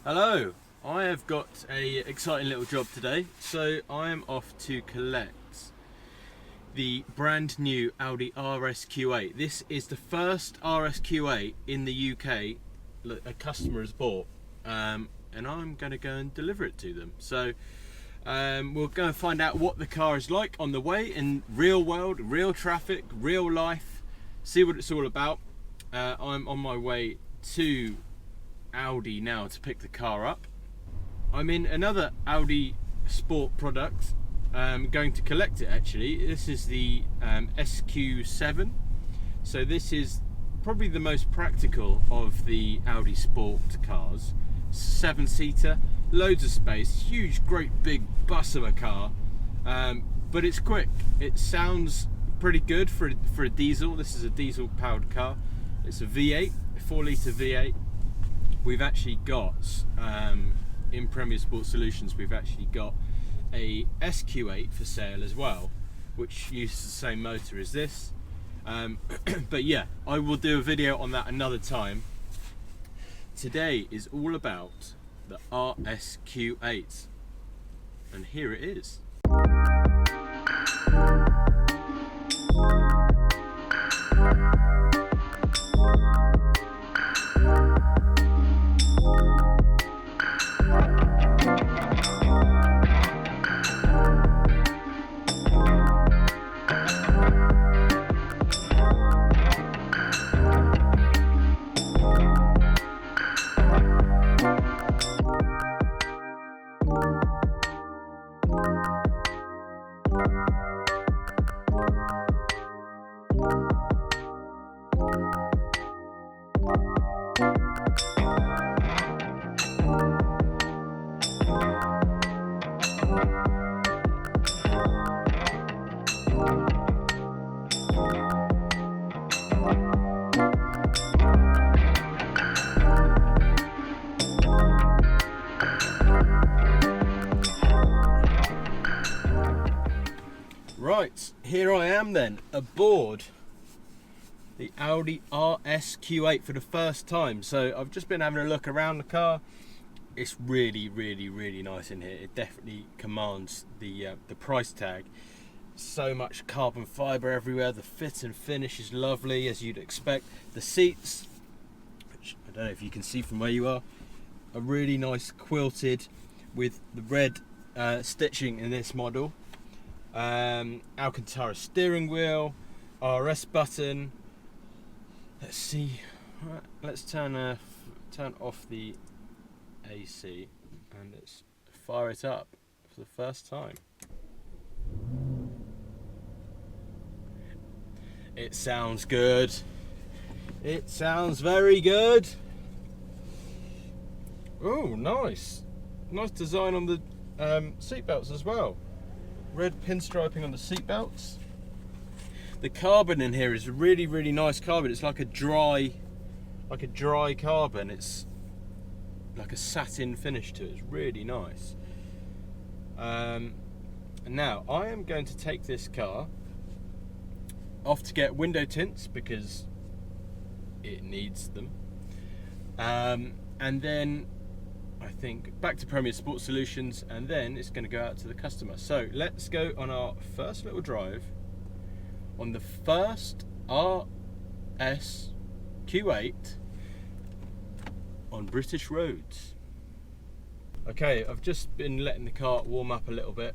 Hello, I have got a exciting little job today. So I am off to collect the brand new Audi RS Q8. This is the first RS Q8 in the UK a customer has bought, and I'm going to go and deliver it to them. So we'll go and find out what the car is like on the way in real world, real traffic, real life, see what it's all about. I'm on my way to Audi now to pick the car up. I'm in another Audi Sport product, going to collect it actually. This is the SQ7, so this is probably the most practical of the Audi Sport cars. 7-seater, loads of space, huge great big bus of a car, but it's quick. It sounds pretty good for a diesel. This is a diesel powered car. It's a V8, a 4-litre V8. We've actually got, in Premier Sport Solutions, we've actually got a SQ8 for sale as well, which uses the same motor as this. But yeah, I will do a video on that another time. Today is all about the RS Q8, and here it is. Right, here I am then, aboard the Audi RS Q8 for the first time. So I've just been having a look around the car. It's really nice in here. It definitely commands the price tag. So much carbon fibre everywhere. The fit and finish is lovely, as you'd expect. The seats, which I don't know if you can see from where you are really nice quilted with the red stitching in this model. Alcantara steering wheel, RS button. Let's see. Right, let's turn off the AC and let's fire it up for the first time. It sounds good. It sounds very good. Oh, nice. Nice design on the seat belts as well. Red pinstriping on the seat belts. The carbon in here is really nice carbon. It's like a dry carbon. It's like a satin finish to it. It's really nice. And now I am going to take this car off to get window tints because it needs them. And then I think back to Premier Sport Solutions, and then it's going to go out to the customer. So let's go on our first little drive on the first RS Q8 on British roads. Okay, I've just been letting the car warm up a little bit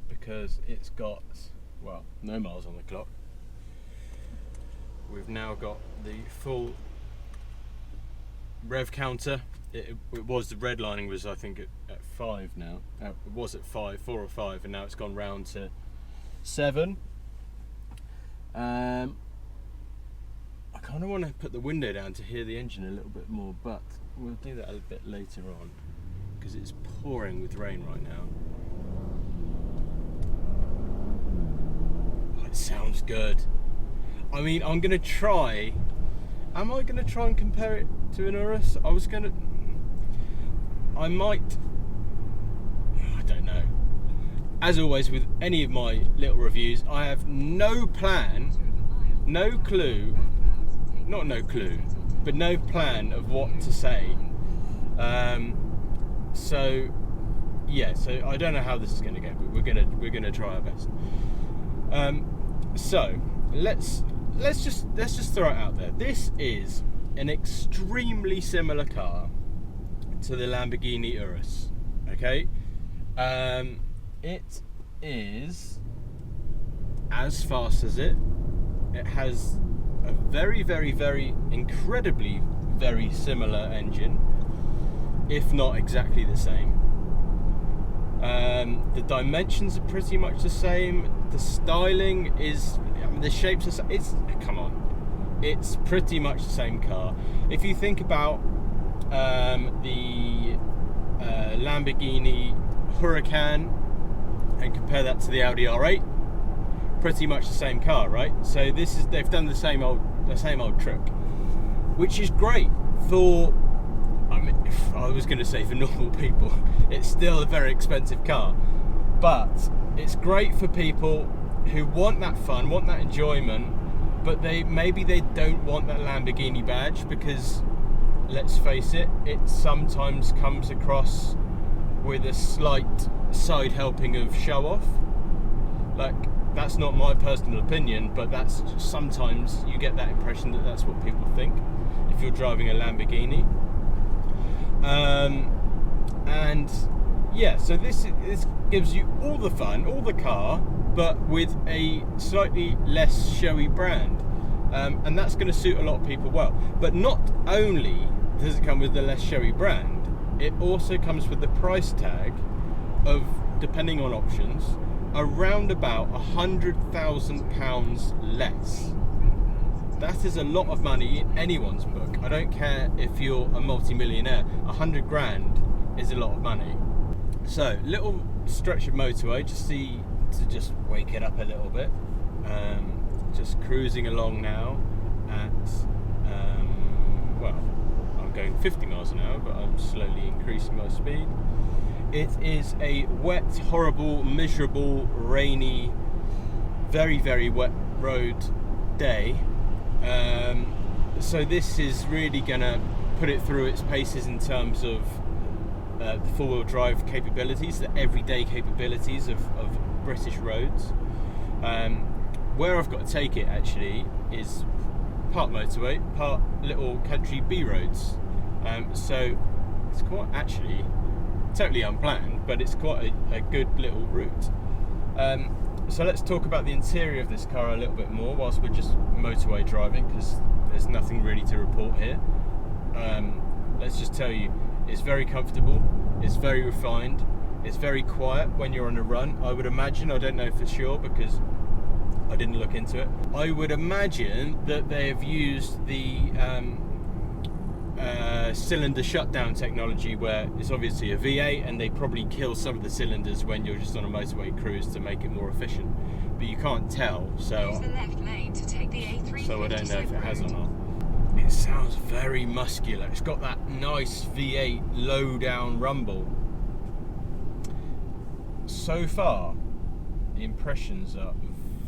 because it's got, well, no miles on the clock. We've now got the full rev counter. It was, the red lining was I think at 5 now. It was at 4 or 5, and now it's gone round to 7. I kind of want to put the window down to hear the engine a little bit more, but we'll do that a bit later on because it's pouring with rain right now. Oh, it sounds good. I mean, I'm going to try. Am I going to try and compare it to an Urus? I might, I don't know. As always with any of my little reviews, I have no plan, no clue, not no clue, but no plan of what to say. So yeah, so I don't know how this is going to go, but we're gonna try our best. So let's just throw it out there. This is an extremely similar car to the Lamborghini Urus. Okay, it is as fast as it. It has a very, very, very incredibly very similar engine, if not exactly the same. The dimensions are pretty much the same. The styling is, I mean, the shapes are. Come on, it's pretty much the same car. If you think about the Lamborghini Huracan and compare that to the Audi R8, pretty much the same car, right? So they've done the same old trick, which is great for. I mean, if I was going to say for normal people, it's still a very expensive car, but it's great for people who want that fun, want that enjoyment, but maybe they don't want that Lamborghini badge, because let's face it, it sometimes comes across with a slight side helping of show off. Like, that's not my personal opinion, but that's sometimes you get that impression that that's what people think if you're driving a Lamborghini. And yeah, so this gives you all the fun, all the car, but with a slightly less showy brand, and that's going to suit a lot of people well. But not only does it come with the less showy brand, it also comes with the price tag of, depending on options, around about £100,000 less. That is a lot of money in anyone's book. I don't care if you're a multi-millionaire. 100 grand is a lot of money. So, little stretch of motorway, just wake it up a little bit. Just cruising along now at, well, I'm going 50 miles an hour, but I'm slowly increasing my speed. It is a wet, horrible, miserable, rainy, very, very wet road day. So this is really going to put it through its paces in terms of the four-wheel drive capabilities, the everyday capabilities of British roads. Where I've got to take it actually is part motorway, part little country B roads. So it's quite actually totally unplanned, but it's quite a good little route. So let's talk about the interior of this car a little bit more whilst we're just motorway driving, because there's nothing really to report here. Let's just tell you, it's very comfortable, it's very refined, it's very quiet when you're on a run. I would imagine, I don't know for sure because I didn't look into it, I would imagine that they have used the cylinder shutdown technology, where it's obviously a V8 and they probably kill some of the cylinders when you're just on a motorway cruise to make it more efficient, but you can't tell, so use the left lane to take the A357 so I don't know if it has or not. It sounds very muscular. It's got that nice V8 low down rumble. So far the impressions are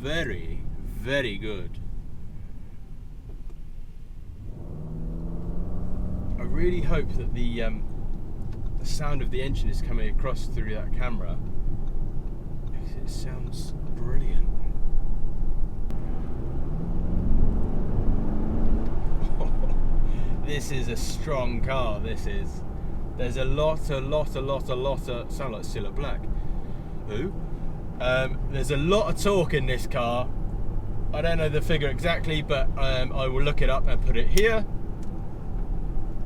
very, very good. I really hope that the sound of the engine is coming across through that camera. It sounds brilliant. This is a strong car. This is. There's a lot of. Sound like Cilla Black. Who? There's a lot of torque in this car. I don't know the figure exactly, but I will look it up and put it here.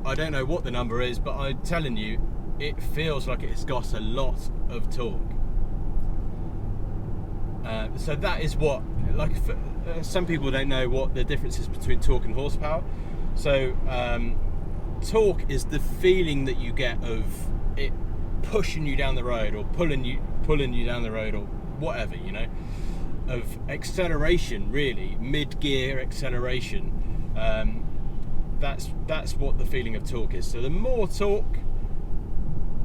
I don't know what the number is, but I'm telling you, it feels like it's got a lot of torque. So that is what, like, some people don't know what the difference is between torque and horsepower. So torque is the feeling that you get of it pushing you down the road, or pulling you down the road, or whatever, you know, of acceleration, really, mid-gear acceleration. That's what the feeling of torque is. So the more torque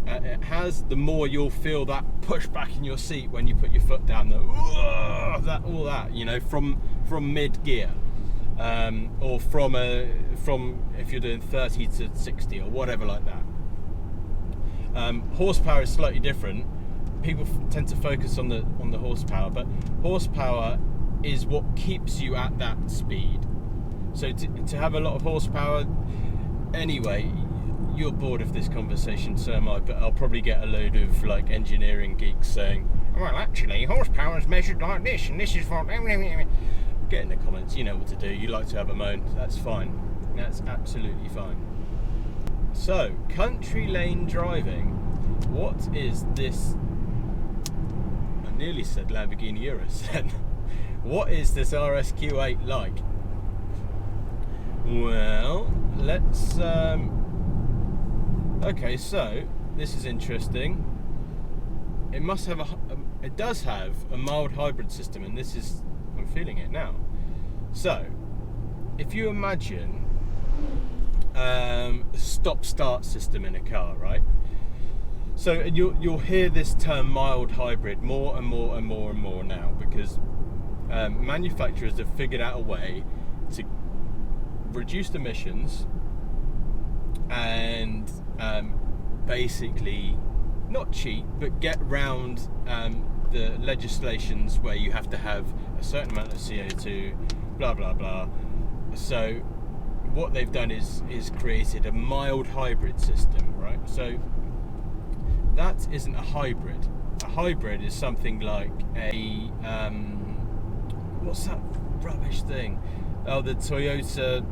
it has, the more you'll feel that push back in your seat when you put your foot down. All that, you know, from mid-gear, or from if you're doing 30 to 60 or whatever like that. Horsepower is slightly different. People tend to focus on the horsepower, but horsepower is what keeps you at that speed. So to have a lot of horsepower, anyway, you're bored of this conversation, so am I, but I'll probably get a load of like engineering geeks saying, well, actually, horsepower is measured like this, and this is what... Get in the comments, you know what to do. You like to have a moan, that's fine. That's absolutely fine. So, country lane driving. What is this? I nearly said Lamborghini Urus then. What is this RS Q8 like? Well, let's... okay, so this is interesting. It must have it does have a mild hybrid system, and this is... I'm feeling it now. So, if you imagine stop-start system in a car, right? So, and you'll hear this term mild hybrid more and more and more and more now, because manufacturers have figured out a way to reduce emissions and basically not cheat, but get round the legislations where you have to have a certain amount of CO2, blah blah blah. So what they've done is created a mild hybrid system, right? So that isn't a hybrid. A hybrid is something like a what's that rubbish thing? Oh, the Toyota.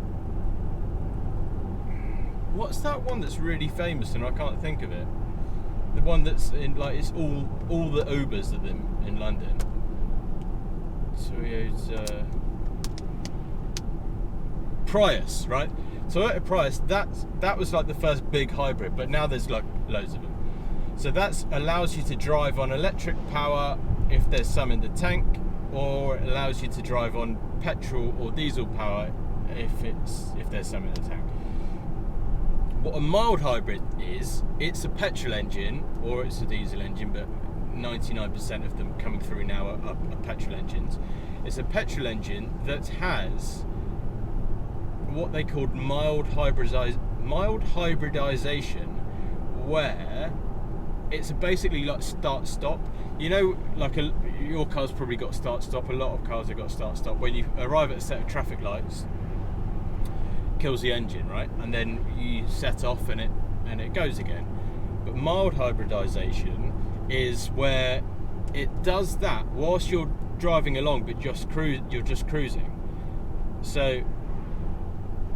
What's that one that's really famous and I can't think of it? The one that's in, like, it's all the Ubers of them in London. Toyota Prius, right? Toyota Prius. That was like the first big hybrid, but now there's like loads of them. So that allows you to drive on electric power if there's some in the tank, or it allows you to drive on petrol or diesel power if there's some in the tank. What a mild hybrid is, it's a petrol engine or it's a diesel engine, but 99% of them coming through now are petrol engines. It's a petrol engine that has what they called mild hybridization, where it's basically like start-stop. You know, like your car's probably got start-stop. A lot of cars have got start-stop. When you arrive at a set of traffic lights, kills the engine, right? And then you set off and it goes again. But mild hybridization is where it does that whilst you're driving along, but you're just cruising. So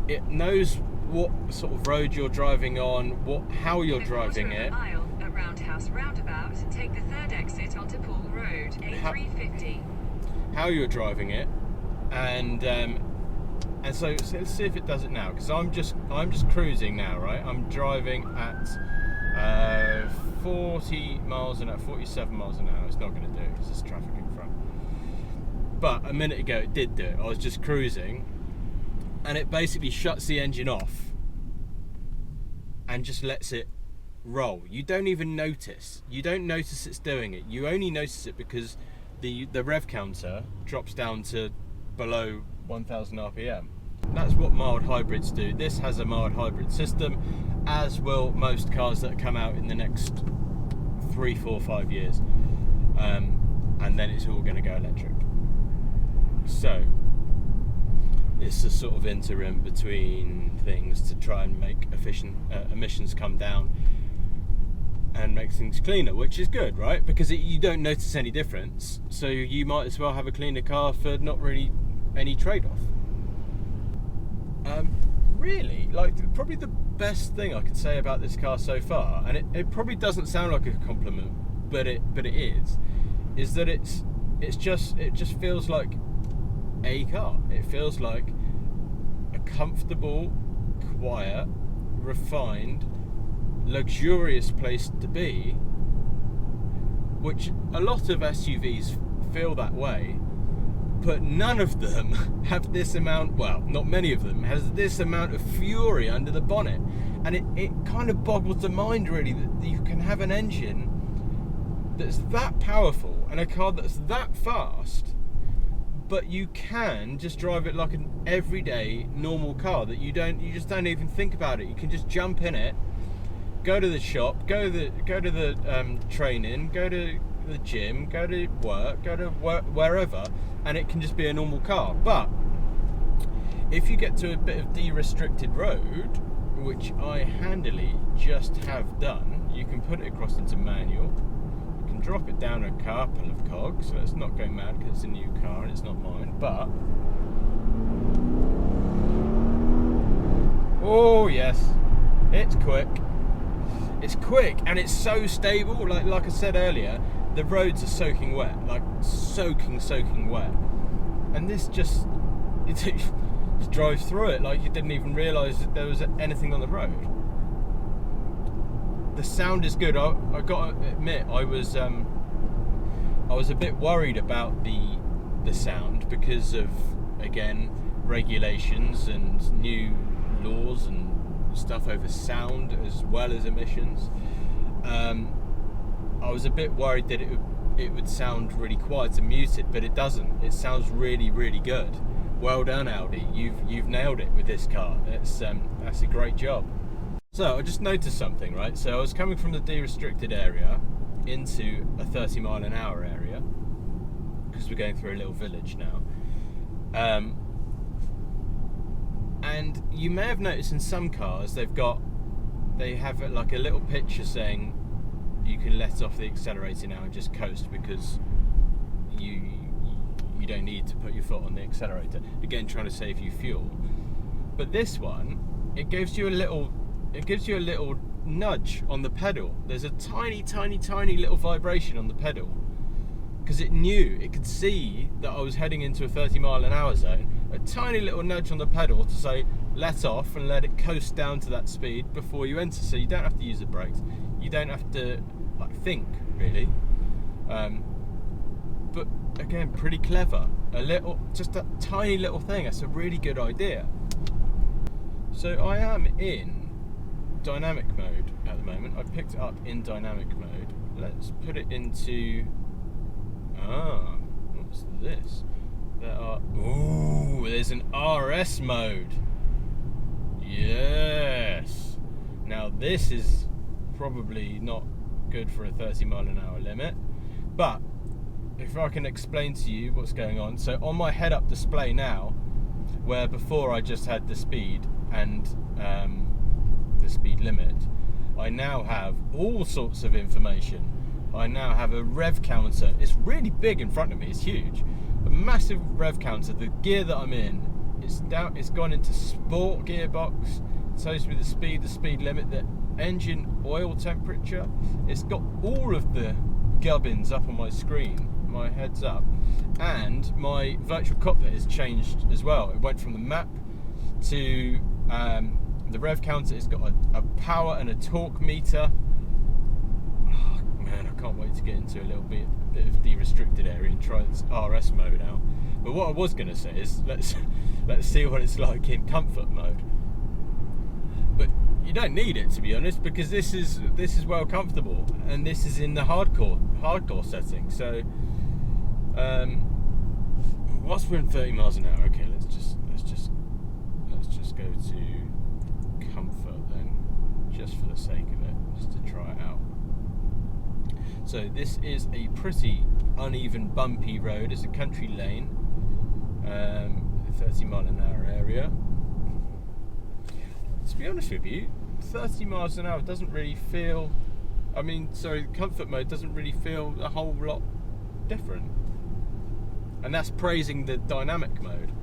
it knows what sort of road you're driving on, how you're driving it. Mile at Roundhouse Roundabout, take the third exit onto Poole Road, A350. How you're driving it, and so let's see if it does it now, because I'm just cruising now, right? I'm driving at 40 miles an hour, 47 miles an hour. It's not going to do it because there's traffic in front. But a minute ago it did do it. I was just cruising, and it basically shuts the engine off and just lets it roll. You don't even notice. You don't notice it's doing it. You only notice it because the rev counter drops down to below 1000 RPM. That's what mild hybrids do. This has a mild hybrid system, as will most cars that come out in the next 3, 4, 5 years, and then it's all going to go electric. So it's a sort of interim between things to try and make emissions come down and make things cleaner, which is good, right? Because you don't notice any difference, so you might as well have a cleaner car for not really any trade-off. Really, like, probably the best thing I could say about this car so far, and it probably doesn't sound like a compliment, but it is that it just feels like a car. It feels like a comfortable, quiet, refined, luxurious place to be, which a lot of SUVs feel that way, but none of them have this amount, well, not many of them, has this amount of fury under the bonnet. And it kind of boggles the mind, really, that you can have an engine that's that powerful and a car that's that fast, but you can just drive it like an everyday normal car that you just don't even think about it. You can just jump in it go to the shop, go to the training, go to the gym, go to work, wherever, and it can just be a normal car. But if you get to a bit of de-restricted road, which I handily just have done, you can put it across into manual. You can drop it down a couple of cogs, so let's not go mad because it's a new car and it's not mine. But oh yes, it's quick. It's quick and it's so stable. Like I said earlier, the roads are soaking wet, like soaking wet, and this just drives through it like you didn't even realise that there was anything on the road. The sound is good. I got to admit, I was a bit worried about the sound because of, again, regulations and new laws and stuff over sound as well as emissions. I was a bit worried that it would sound really quiet and muted, but it doesn't. It sounds really, really good. Well done, Audi. You've nailed it with this car. That's a great job. So I just noticed something, right? So I was coming from the de-restricted area into a 30-mile-an-hour area because we're going through a little village now. And you may have noticed in some cars they have like a little picture saying you can let off the accelerator now and just coast because you don't need to put your foot on the accelerator. Again, trying to save you fuel. But this one, it gives you a little nudge on the pedal. There's a tiny little vibration on the pedal because it could see that I was heading into a 30-mile-an-hour zone. A tiny little nudge on the pedal to say let off and let it coast down to that speed before you enter, so you don't have to use the brakes, you don't have to think really. But again, pretty clever. Just a tiny little thing. That's a really good idea. So I am in dynamic mode at the moment. I picked it up in dynamic mode. Let's put it into what's this? There's an RS mode. Yes. Now this is probably not good for a 30-mile-an-hour limit, but if I can explain to you what's going on. So on my head-up display now, where before I just had the speed and the speed limit, I now have all sorts of information. I now have a rev counter. It's really big in front of me. It's huge. A massive rev counter. The gear that I'm in, it's gone into sport gearbox. It tells me the speed limit, the engine oil temperature. It's got all of the gubbins up on my screen, my heads up, and my virtual cockpit has changed as well. It went from the map to the rev counter. It's got a power and a torque meter. Oh man, I can't wait to get into a little bit of de-restricted area and try this RS mode out. But what I was going to say is let's see what it's like in comfort mode. But you don't need it, to be honest, because this is well comfortable, and this is in the hardcore setting. So whilst we're in 30 miles an hour, okay, let's just go to comfort then, just for the sake of it, just to try it out. So this is a pretty uneven, bumpy road. It's a country lane, 30 mile an hour area. To be honest with you, 30 miles an hour doesn't really feel, comfort mode doesn't really feel a whole lot different. And that's praising the dynamic mode.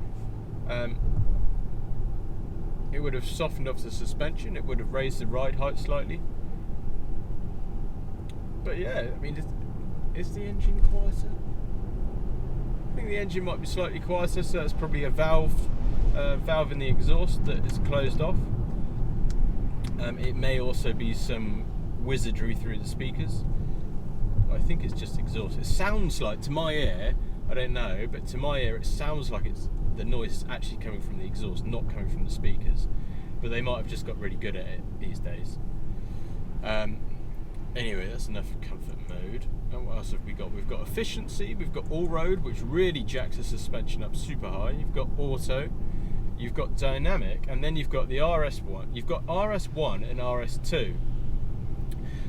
It would have softened off the suspension, it would have raised the ride height slightly. But yeah, is the engine quieter? I think the engine might be slightly quieter, so that's probably a valve in the exhaust that is closed off. It may also be some wizardry through the speakers. I think it's just exhaust. It sounds like, to my ear, I don't know, but to my ear it sounds like the noise is actually coming from the exhaust, not coming from the speakers. But they might have just got really good at it these days. Anyway, that's enough of comfort mode. And what else have we got? We've got efficiency, we've got all-road, which really jacks the suspension up super high. You've got auto, you've got dynamic, and then you've got the RS1. You've got RS1 and RS2.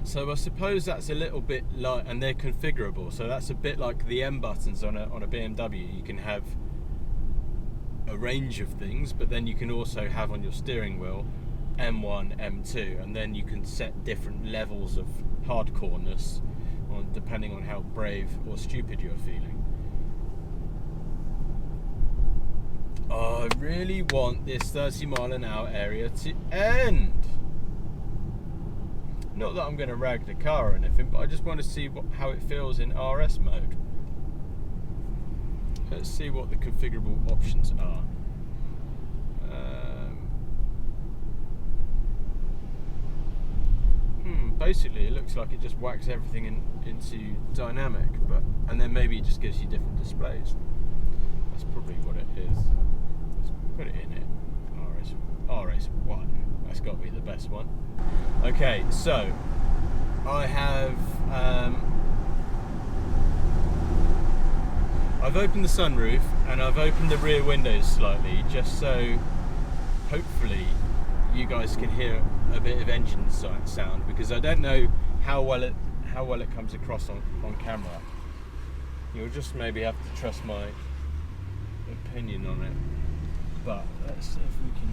So I suppose that's a little bit like, and they're configurable, so that's a bit like the M buttons on a BMW. You can have a range of things, but then you can also have on your steering wheel M1, M2, and then you can set different levels of hardcoreness depending on how brave or stupid you're feeling. Oh, I really want this 30-mile-an-hour area to end. Not that I'm going to rag the car or anything, but I just want to see how it feels in RS mode. Let's see what the configurable options are. Basically, it looks like it just whacks everything into dynamic, and then maybe it just gives you different displays. That's probably what it is. Let's put it in it. RS1. That's got to be the best one. Okay, so I have I've opened the sunroof and I've opened the rear windows slightly, just so hopefully you guys can hear a bit of engine sound, because I don't know how well it comes across on camera. You'll just maybe have to trust my opinion on it. But let's see if we can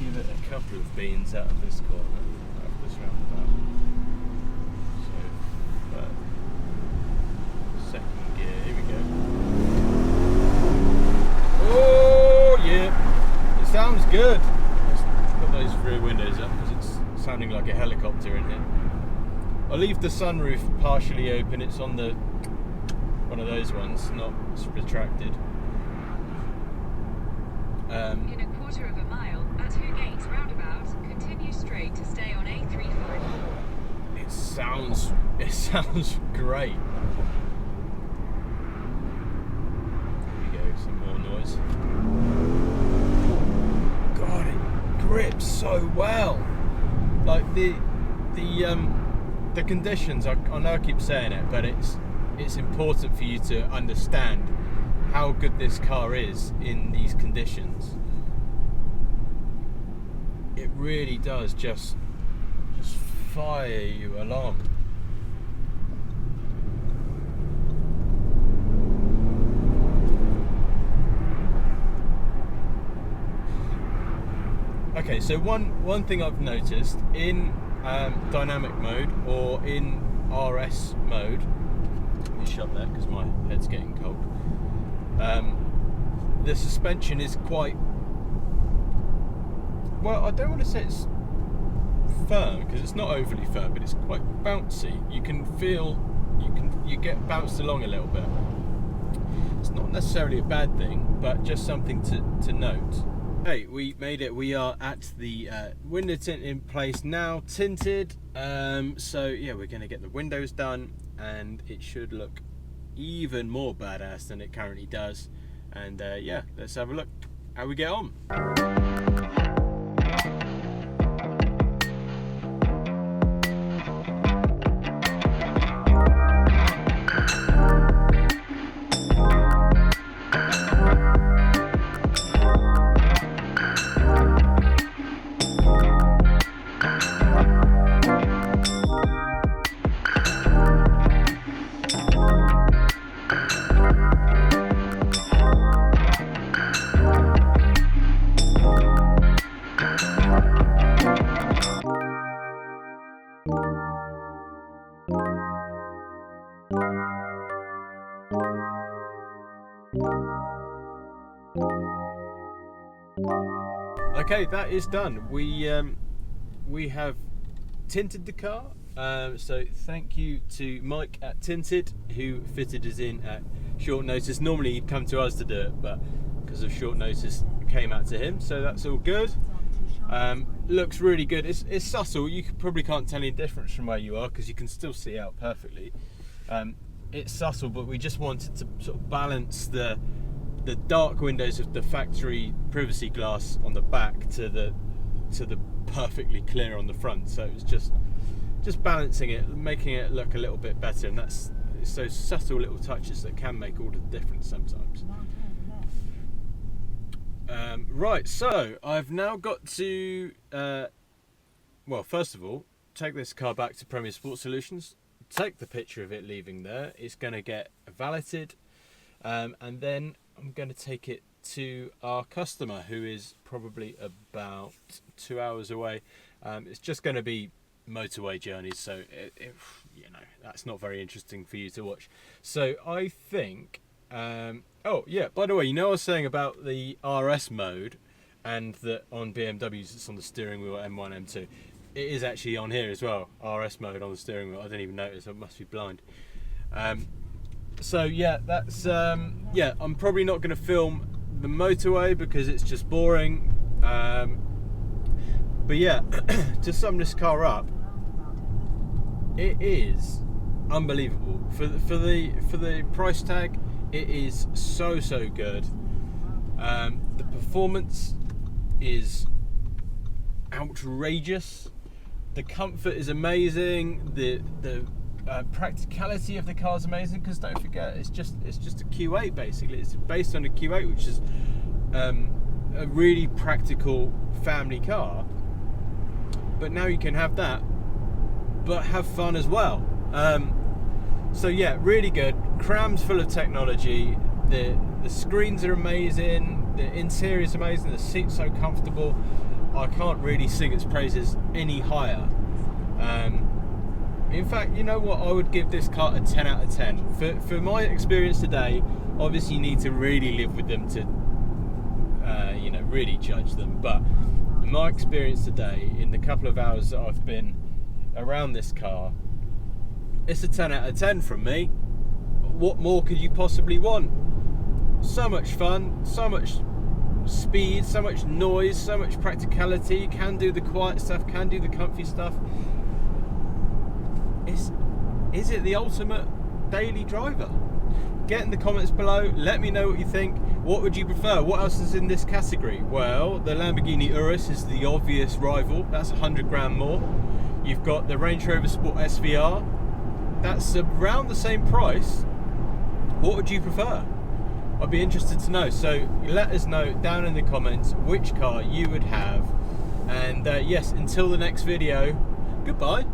give it a couple of beans out of this corner, out of this roundabout. So, second gear, here we go. Oh yeah, it sounds good. Let's put those rear windows up because it's sounding like a helicopter in here. I'll leave the sunroof partially open. It's on the one of those ones, not retracted. In a quarter of a mile, at Two Gates roundabout, continue straight to stay on A354. It sounds great. Here we go, some more noise. God, it grips so well. Like the conditions. I know I keep saying it, but it's important for you to understand how good this car is in these conditions. It really does just fire you along. Okay, so one thing I've noticed in dynamic mode or in RS mode, let me shut that because my head's getting cold. The suspension is quite, well, I don't want to say it's firm because it's not overly firm, but it's quite bouncy. You can feel, you get bounced along a little bit. It's not necessarily a bad thing, but just something to note. Hey, we made it. We are at the window tint in place now, tinted. So yeah, we're going to get the windows done, and it should look even more badass than it currently does. And yeah, let's have a look how we get on. Okay, that is done. We have tinted the car. So thank you to Mike at Tinted, who fitted us in at short notice. Normally he'd come to us to do it, but because of short notice, it came out to him. So that's all good. Looks really good. It's subtle. You probably can't tell any difference from where you are because you can still see out perfectly. It's subtle, but we just wanted to sort of balance the dark windows of the factory privacy glass on the back to the perfectly clear on the front. So it was just balancing it, making it look a little bit better, and it's those subtle little touches that can make all the difference sometimes. Right, so I've now got to well, first of all, take this car back to Premier Sports Solutions, take the picture of it leaving there. It's going to get valeted, and then I'm going to take it to our customer, who is probably about 2 hours away. It's just going to be motorway journeys, so you know, that's not very interesting for you to watch. So I think oh yeah, by the way, you know, I was saying about the RS mode, and that on BMWs it's on the steering wheel M1, M2. It is actually on here as well, RS mode on the steering wheel. I didn't even notice, I must be blind. So yeah, that's yeah, I'm probably not going to film the motorway because it's just boring. But yeah, to sum this car up, it is unbelievable for the price tag. It is so good. The performance is outrageous. The comfort is amazing. The practicality of the car is amazing, because don't forget, it's just a Q8 basically. It's based on a Q8, which is a really practical family car. But now you can have that, but have fun as well. So yeah, really good. Crammed full of technology. The screens are amazing. The interior is amazing. The seat's so comfortable. I can't really sing its praises any higher. In fact, you know what? I would give this car a 10 out of 10. For my experience today, obviously you need to really live with them to, you know, really judge them. But in my experience today, in the couple of hours that I've been around this car, it's a 10 out of 10 from me. What more could you possibly want? So much fun, so much speed, so much noise, so much practicality. Can do the quiet stuff, can do the comfy stuff. Is it the ultimate daily driver? Get in the comments below, let me know what you think. What would you prefer? What else is in this category? Well, the Lamborghini Urus is the obvious rival. That's 100 grand more. You've got the Range Rover Sport SVR. That's around the same price. What would you prefer? I'd be interested to know. So let us know down in the comments which car you would have. And yes, until the next video, goodbye.